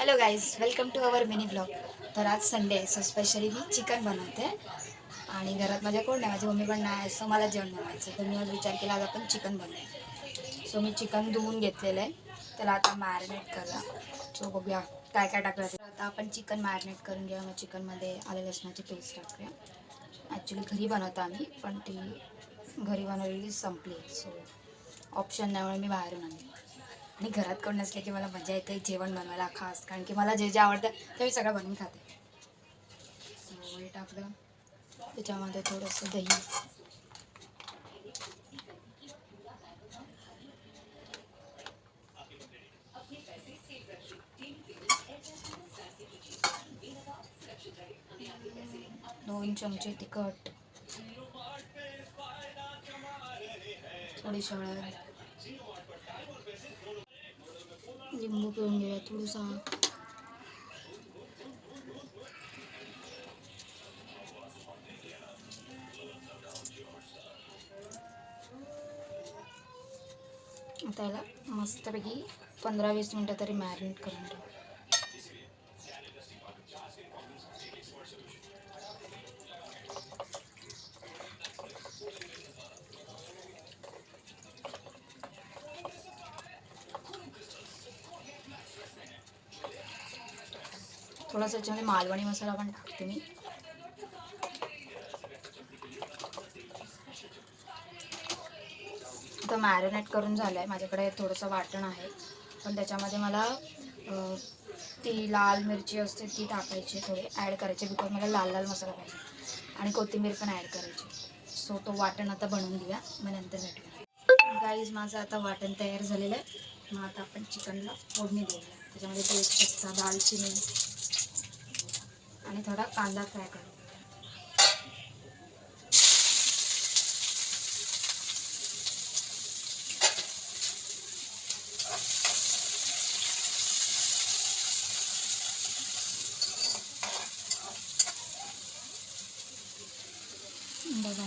Hello guys, welcome to our mini blog. तर आज Sunday आहे, सो स्पेशली मी chicken बनवते आणि घरात माझ्या कोण नाही, माझी मम्मी पण नाही, सो मला जेवण बनवायचं. तर मी आज विचार केला आज आपण चिकन बनवूया. सो मी चिकन धुवून घेतलेलं आहे, त्याला आता मॅरिनेट करा. सो बघूया काय काय टाकलं. तर आता आपण चिकन मॅरिनेट करून घेऊया. मग चिकनमध्ये आलं लसणाची पेस्ट टाकूया. ॲक्च्युली घरी बनवतो आम्ही, पण ती घरी बनवलेली संपली, सो ऑप्शन त्यामुळे मी बाहेरून आणली. आणि घरात कोण नसले की मला मजा येते जेवण बनवायला खास, कारण की मला जे जे आवडतं ते मी सगळं बनवून खाते. सो हे टाकलं, त्याच्यामध्ये थोडंसं दही, दोन चमचे तिखट, थोडीशी हळद, लिंबू पिळून घेऊया थोडंसा, त्याला मस्तपैकी 15-20 मिनटं तरी मॅरिनेट करून ठेवू. थोडासा याच्यामध्ये मालवणी मसाला पण टाकते मी. आता मॅरिनेट करून झालं आहे. माझ्याकडे थोडंसं वाटण आहे, पण त्याच्यामध्ये मला ती लाल मिरची असते ती टाकायची, थोडी ॲड करायची, बिकॉज मला लाल लाल मसाला पाहिजे, आणि कोथिंबीर पण ॲड करायची. सो तो वाटण आता बनवून देऊया, मग नंतर भेटूया. गाईज, माझं आता वाटण तयार झालेलं आहे. मग आता आपण चिकनला फोडणी देऊया. त्याच्यामध्ये तेजपत्ता, दालचिनी आणि थोडा कांदा फ्राय करू. बघा,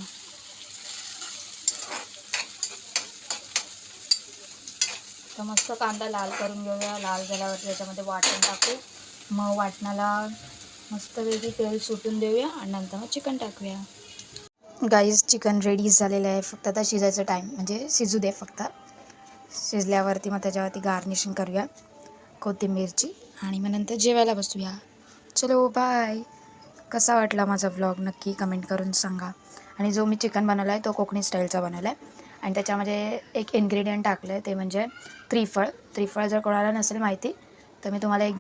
तर मस्त कांदा लाल करून घेऊया. लाल झाल्यावर त्याच्यामध्ये वाटण टाकू. मग वाटणाला मस्तपैकी तेल सुटून देऊया आणि नंतर मग चिकन टाकूया. गाईज, चिकन रेडी झालेलं आहे. फक्त आता शिजायचं टाईम, म्हणजे शिजू दे फक्त. शिजल्यावरती मग त्याच्यावरती गार्निशिंग करूया कोथिंबीरची, आणि मग नंतर जेवायला बसूया. चलो बाय. कसा वाटला माझा व्लॉग नक्की कमेंट करून सांगा. आणि जो मी चिकन बनवला आहे तो कोकणी स्टाईलचा बनवला आहे, आणि त्याच्यामध्ये एक इन्ग्रेडियंट टाकलं आहे ते म्हणजे त्रिफळ. त्रिफळ जर कोणाला नसेल माहिती तर मी तुम्हाला एक